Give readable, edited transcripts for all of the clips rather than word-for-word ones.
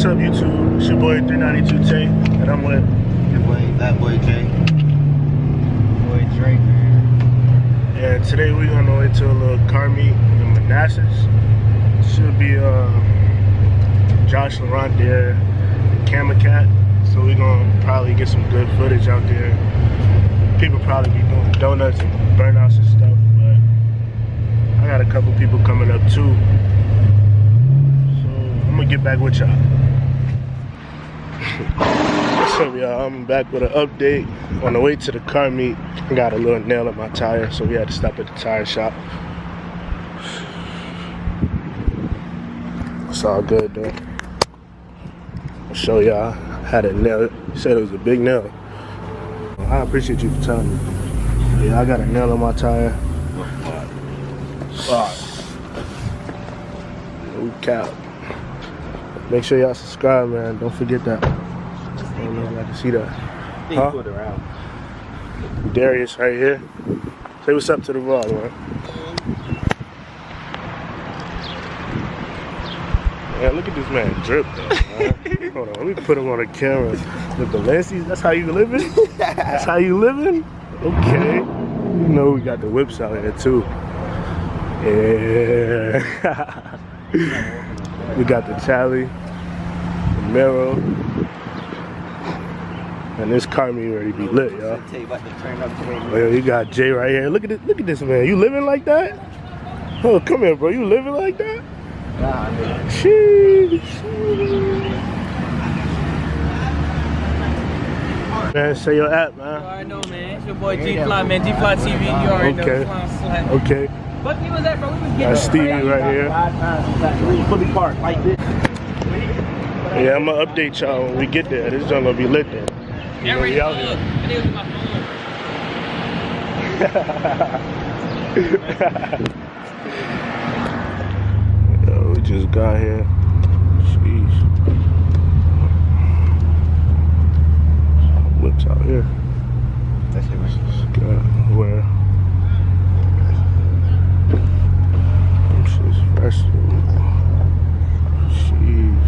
up, YouTube? It's your boy 392Tay, and I'm with your boy, that boy Jay. Boy Drake, man. Yeah, today we're on the way to a little car meet in Manassas. Should be Josh, Laurent there, Camera Cat. So we're gonna probably get some good footage out there. People probably be doing donuts and burnouts and stuff, but I got a couple people coming up too. I'm gonna get back with y'all. What's up, y'all? I'm back with an update. On the way to the car meet, I got a little nail in my tire, so we had to stop at the tire shop. It's all good though. I'll show y'all. I had a nail. You said it was a big nail. I appreciate you for telling me. Yeah, I got a nail in my tire. No cap. Make sure y'all subscribe, man. Don't forget that. I don't know if I can see that. Huh? Put around. Darius right here. Say what's up to the vlog, man. Yeah, look at this man drip though, man. Hold on, let me put him on the camera. The Balenci's, that's how you living? That's how you living? Okay. You know we got the whips out here too. Yeah. We got the Charlie, the Mero, and this car meet ready to be lit, y'all. Oh, yeah, you got Jay right here. Look at this man. You living like that? Oh, come here, bro. You living like that? Nah, man. Sheesh. Man, say your app, man. You already know, man. It's your boy G-Fly, man. G-Fly TV. You already know. Okay. What team was that, bro? We was getting That's Stevie right here. Fully parked like this. Yeah, I'm gonna update y'all when we get there. This is gonna be lit then. Yeah, right We out here. Yo, we just got here. Jeez. Whips out here. That's it, man. Got where? This is fresh. Jeez.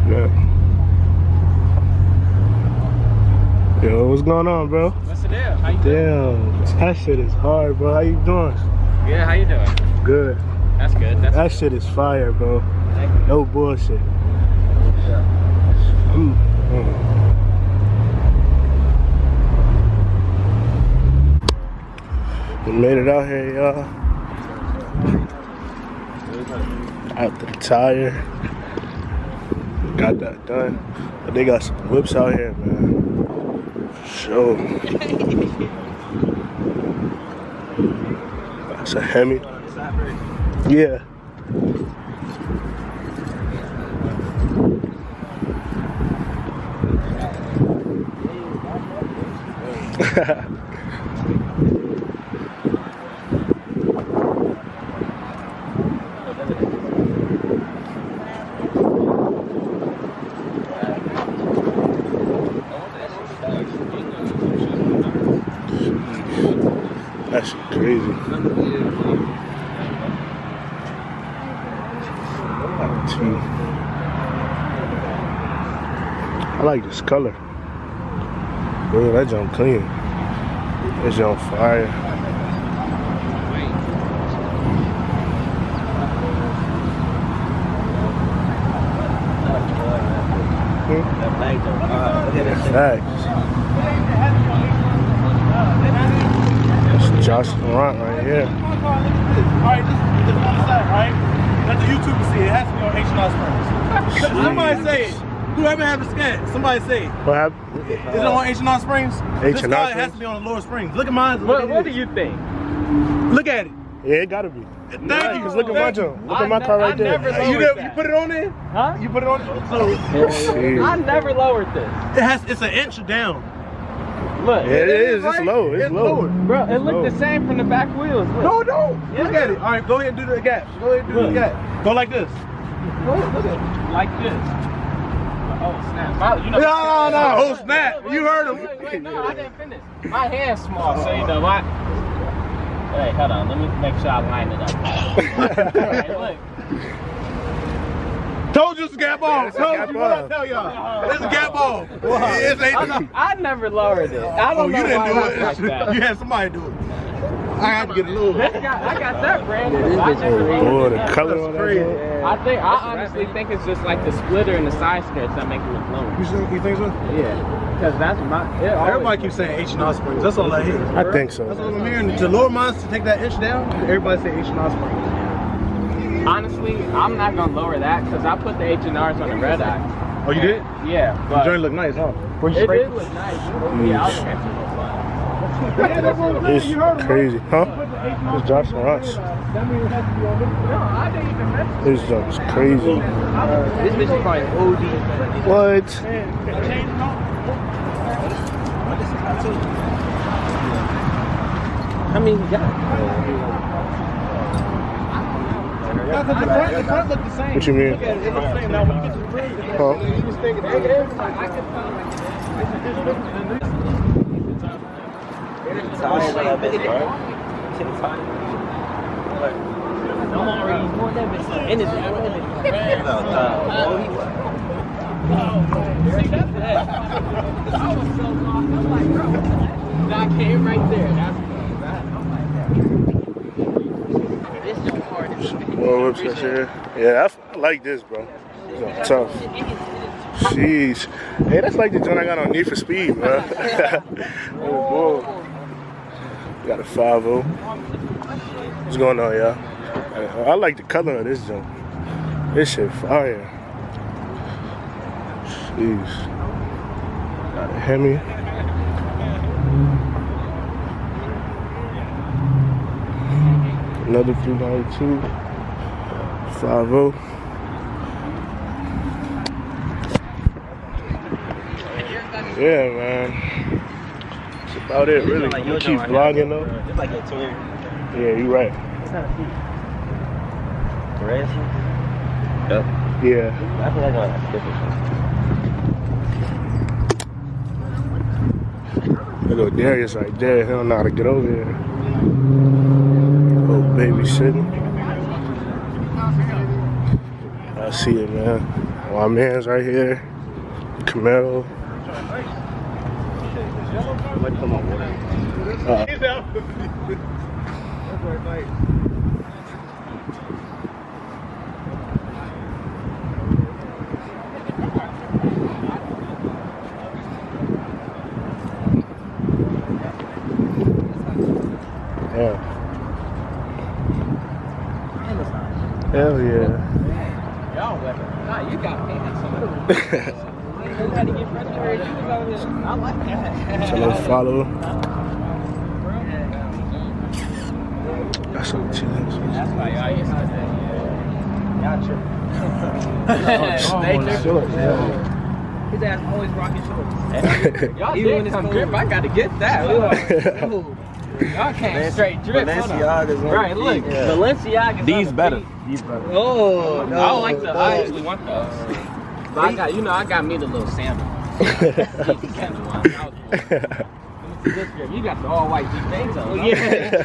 Yeah. Yo, what's going on, bro? What's the deal? How you doing? Damn, that shit is hard, bro. How you doing? Yeah, how you doing? Good. That's good. That's That shit is fire, bro. No bullshit. We made it out here, y'all. Out the tire. Got that done. But they got some whips out here, man. For sure. That's a Hemi. Yeah. That's crazy. I like this color. Bro, that jump clean. That jump fire. Facts. That's Josh Laurent right here. Alright, this is the side, right? Let the YouTubers see it. It has to be on H&R Springs. Somebody say it. Whoever have the scan, somebody say it. What happened? Is it on H&R Springs? This H&R car Springs? has to be on the Lower Springs. Look at mine. What do you think? Look at it. Yeah, it gotta be. Thank Right, you. 'cause look at my jump. Look at my car right there. You put it on there? Huh? You put it on there? So Shit. I never lowered this. it's an inch down. Look. Yeah, it is. It's right? low. It's low. lower. Bro, it looked the same from the back wheels. Look. No, no. Yeah. Look at it. All right, go ahead and do the gap. Go ahead and do the gap. Go like this. Look at it. Like this. Oh, snap. You know, No. Oh, snap. You heard him. Wait, no, I didn't finish. My hand's small, so you know, Hey, hold on. Let me make sure I line it up. Hey, look. Told you it's a gap ball. It's a Told gap you what I ball. tell y'all. It's a gap ball. I never lowered it. I don't know you didn't why do I it. like that. You had somebody do it. I had to get a little. I got that brand. Yeah, this I bitch never is lowered Oh, it. the color on that. crazy. Joint. I honestly think it's just like the splitter and the side skirts that make it look low. You think so? Yeah, because that's my. Everybody keeps saying H&R Springs. That's all I hear. I think so. That's all I'm hearing. To lower mine to take that inch down, everybody say H&R Springs. Honestly, I'm not gonna lower that because I put the H&Rs on the red eye. Oh, you did? Yeah, The but joint look nice, huh? it did look nice. Yeah, I was catching it. It's crazy, huh? It's Josh Laurent's. No, I didn't even mention. This jump's crazy. This bitch is probably OD. What? How many you got? The front look the same. What you mean? Look at it, it looks the same. Now when you get to the rear, Huh? you was thinking, Tires on that bitch, bro. I'm already doing that bitch. And it's See, that's that. I was so lost. I'm like, bro, I came right there. That's this is hard. More whips that's here. Yeah, I like this, bro. It's tough. Jeez. Hey, that's like the joint I got on Need for Speed, bro. Oh, got a 5.0. What's going on, y'all? I like the color of this joint. This shit fire. Jeez. Got a Hemi. Another 392. 5.0. Yeah, man. That's about it, really. I'm gonna keep vlogging though. It's like a twin. Yeah, you right. Ransom? Yeah. I feel like that's different. There go Darius right there. He don't know how to get over here. Oh, baby sitting. I see it, man. My man's right here. Camaro. Yeah. Hell yeah. Y'all weapon. Nah, you got pants. You had to get frustrated. I like that. So let's follow. That's some chillin'. That's why y'all used to that. Y'all tripping. His ass always rocking shorts. Y'all even when it's come drip, I gotta get that. Y'all can't straight drip. Balenciaga's Right, look, Balenciaga's. These better. Oh, no. I don't like those. I actually want those. But I got, I got me the little sandal. You got the all white things on. Yeah.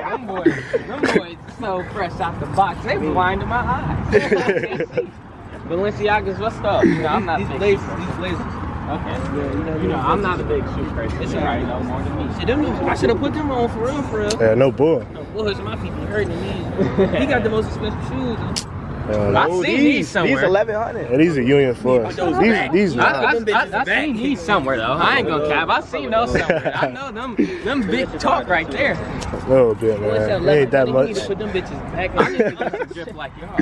them boys so fresh out the box. They blinded my eyes. Balenciaga's, what's up? I'm not these big. blazers. Okay. Yeah, I'm not a big shoe person. It's alright though, more than me. See, I should have put them on for real. Yeah, no bull. No bullshit, my people hurting me. He got the most expensive shoes. No. I seen these somewhere. These 1100. Yeah, these are Union Force. These I seen these somewhere though. I ain't gonna cap. I seen those somewhere. I know them big talk right there. a little bit, man. It ain't that much. You need to put them bitches back. I need to just drip like y'all.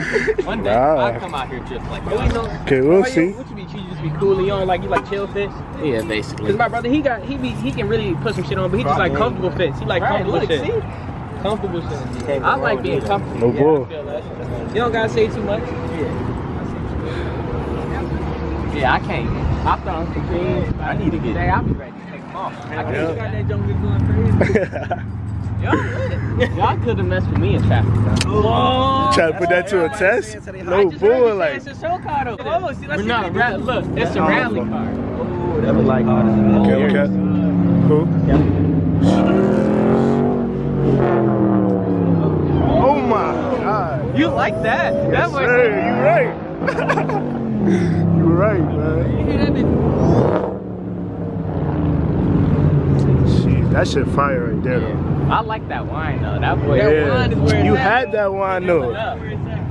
One day Nah. I'll come out here drip like y'all. Okay, we'll see. What you just be coolly on like you like chill fits? Yeah, basically. Cause my brother he can really put some shit on, but he just like comfortable fits. He like comfortable shit. See? Comfortable shit. I like being comfortable. No bull. You don't gotta say too much. Yeah, I can't. I thought on some things. I need to get. Today, I'll be ready to take them off. I can't. You got that jungle going crazy. Y'all could have messed with me in traffic. Though. Try to put that to a test? No bull, like. It's a show car though. Oh, see, we're not a rally. Look, it's a rally car. Oh, that was like Okay. Who? like that. Yes, That was. sir. You right. You right, man. Jeez, that shit fire right there, though. I like that wine though. That boy. Yeah. That wine is where it's You at. had that wine though.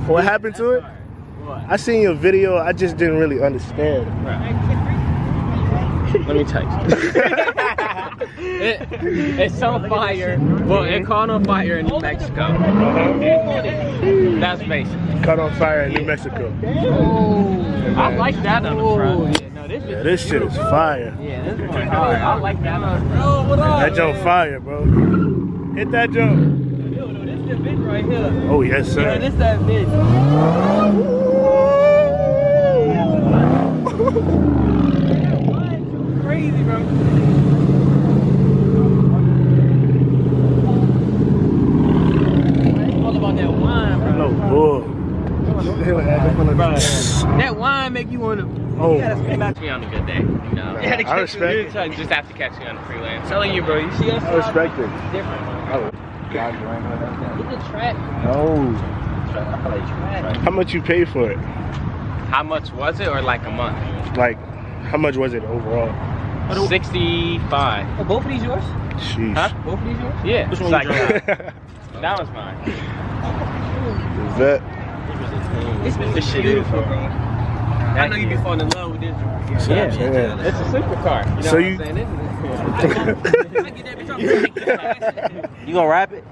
What happened to it? What? I seen your video. I just didn't really understand. Let me tell you. It's on fire. Well, it caught on fire in New Mexico. That's basic. Caught on fire in New Mexico. I like that on the front. Yeah, no, Yeah, this shit is fire. Yeah, this one's hard. I like that on the front. That jump fire, bro. Hit that jump. Yo, no, this the bitch right here. Oh yes, Yeah, sir. this that bitch. Crazy, bro. It's all about that wine, bro. No bull. That wine make you wanna. Oh. You gotta catch me on a good day. You know. I respect it. You just have to catch me on the freeway. I'm telling you, bro. You see us? I respect it. It's different. Get the track. No. Track. How much you pay for it? How much was it, or like a month? Like, how much was it overall? 65. Are both of these yours? Sheesh. Huh? Both of these yours? Yeah. Which it's one like you that was mine. Vet. This shit beautiful, is, bro. I know you be falling in love with this. Yeah. Yeah. It's a supercar. You know So what you- I'm saying? You gonna wrap it?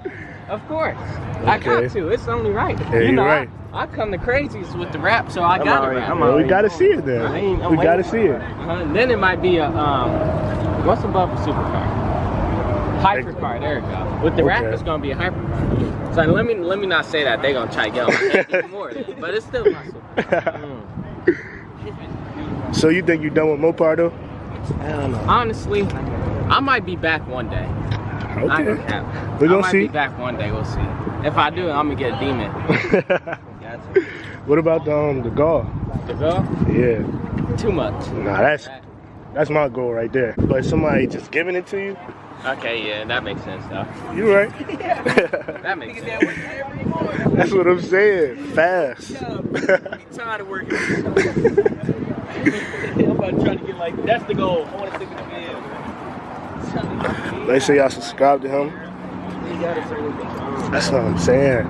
Of course. I Okay. got to. It's only right. Yeah, you you're know, right. I come to crazies with the rap, so I I'm gotta already- rap. I'm Well, we already- gotta see it then. I'm We gotta waiting. see it. Then it might be a what's above a supercar? Hypercar. There you go. With the rap, Okay. it's gonna be a hypercar. So let me not say that. They gonna try to get on even more, but it's still my supercar. So you think you done with Mopar though? Hell no. Honestly, I might be back one day. Not Okay. gonna cap. We I gonna might see. be back one day. We'll see. If I do, I'm gonna get a demon. Gotcha. What about the goal? The girl? Yeah. Too much. Nah, that's my goal right there. But somebody just giving it to you, Okay, yeah, that makes sense though. you right. That makes sense. That's what I'm saying. Fast. Tired of working. I'm about to try to get like, that's the goal. I want to stick with the man. Make sure y'all subscribe to him. That's what I'm saying.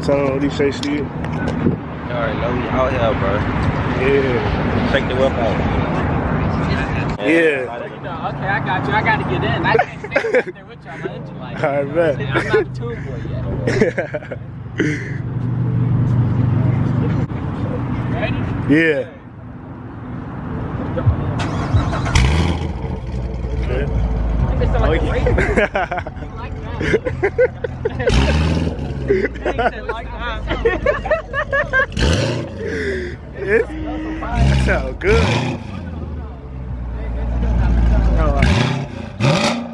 Tell him what he say, Steve. You already know we out here, bro. Yeah. Check the whip out. Yeah. Okay, I got you. I gotta get in. I can't stay there with y'all. My engine light. I bet. I'm not a tune boy yet. Ready? Yeah. Okay. It sound like a race. Like It sounds good.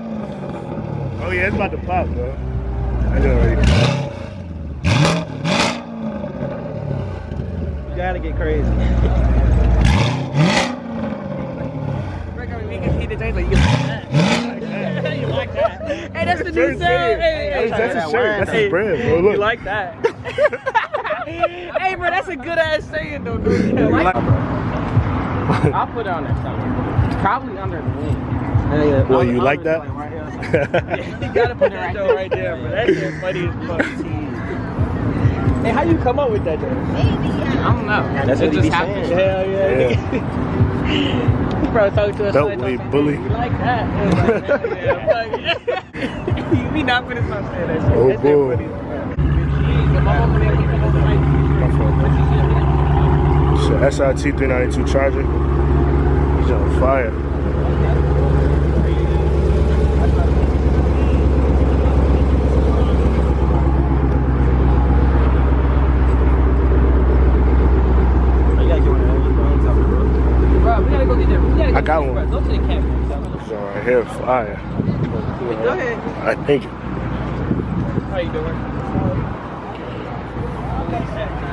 Oh yeah, it's about to pop, bro. I know already. You gotta get crazy. You like that? Hey, that's the new First sound. thing. Hey, That's a shirt. That's a brand, bro. Look. You like that? Hey, bro, that's a good ass saying, though, dude. You like I'll put it on there somewhere. Probably under the wing. Well, you like that? You gotta put it right there. right there, bro. That's the funniest fucking Hey, how you come up with that, though? I don't know. That's it what he be just happened. saying. Hell yeah. You probably talking to us. Don't we bully? You like that? Yeah, we not finna stop saying that shit. Oh, That's boy. funny. My mama there, we come over right. My fault. So SRT 392 Charger. He's on fire. Bro, we gotta go get there. We gotta I got one. Bro, go to the campus. He's on right here, fire. Go ahead. I think. How you doing?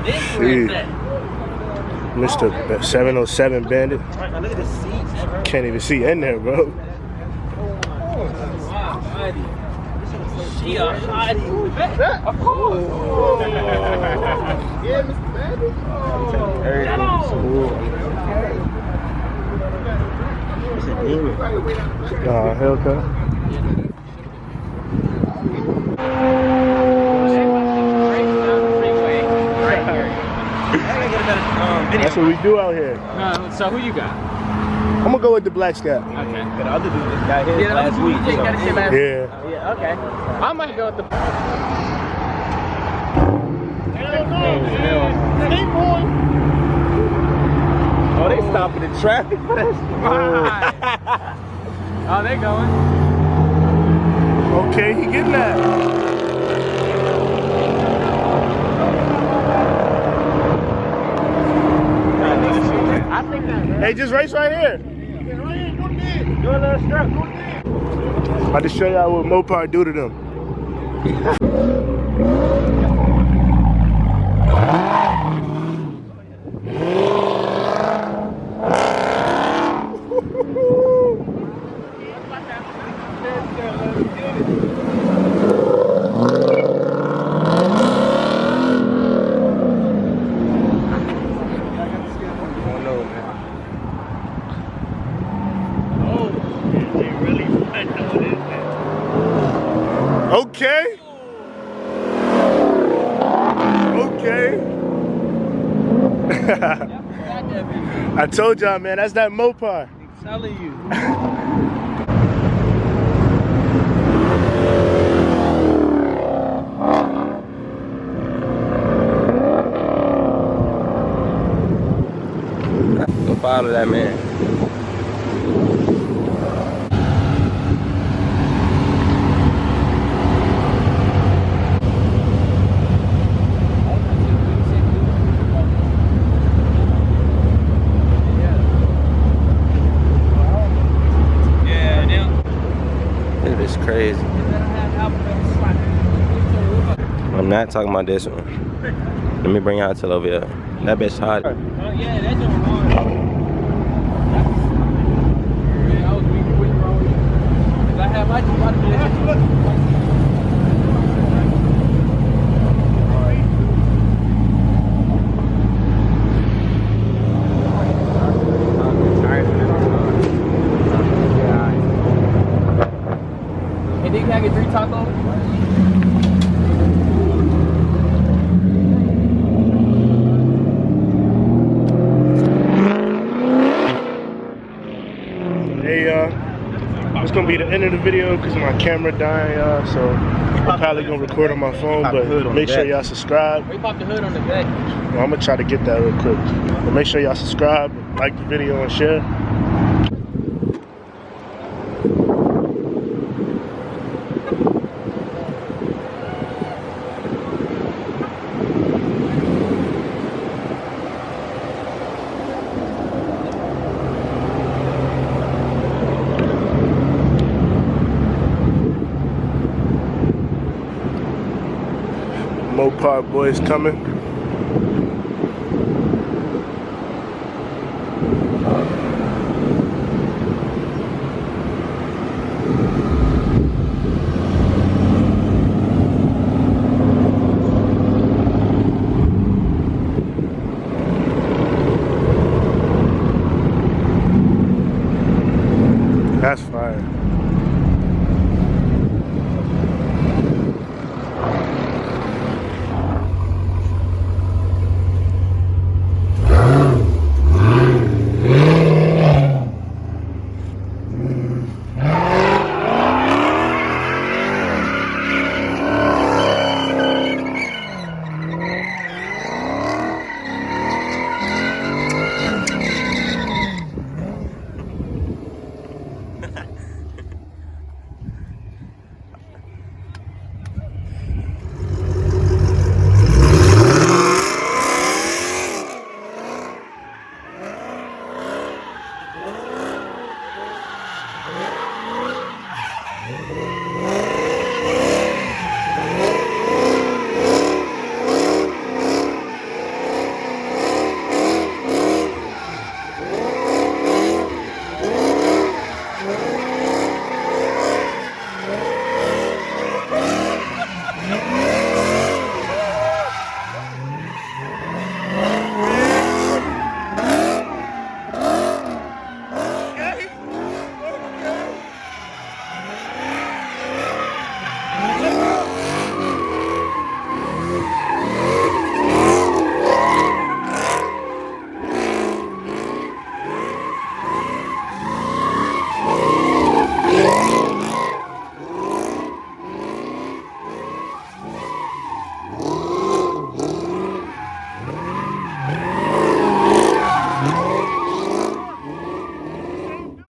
This See. where's that? Mr. 707 Bandit. Now look at the seats, bro. Can't even see in there, bro. Wow, buddy. This She a hottie. Of course. Yeah, Mr. Bandit. It's a demon. Haircut. That's what we do out here. So who you got? I'm gonna go with the black scat. Okay. The other dude just got his last week. You got his last week. Yeah. Yeah, okay. I might go with the. Oh, they stopping the traffic for this. Oh, they going. Okay, he getting that. I think that. Hey, just race right here. About to show y'all what Mopar do to them. Okay. Okay. I told y'all, man, that's that Mopar. I'm telling you. Go follow that man. It's crazy. I'm not talking about this one. Let me bring y'all to over here. That bitch hot. Oh, yeah, that's on hard. Yeah, I was weak with bro. Cause I had my Hey, can I get 3 tacos? Hey, it's gonna be the end of the video because my camera dying, y'all. So I'm probably gonna record on my phone, but make sure y'all subscribe. We popped the hood on the back. Well, I'm gonna try to get that real quick. But make sure y'all subscribe, like the video, and share. Mopar boys coming.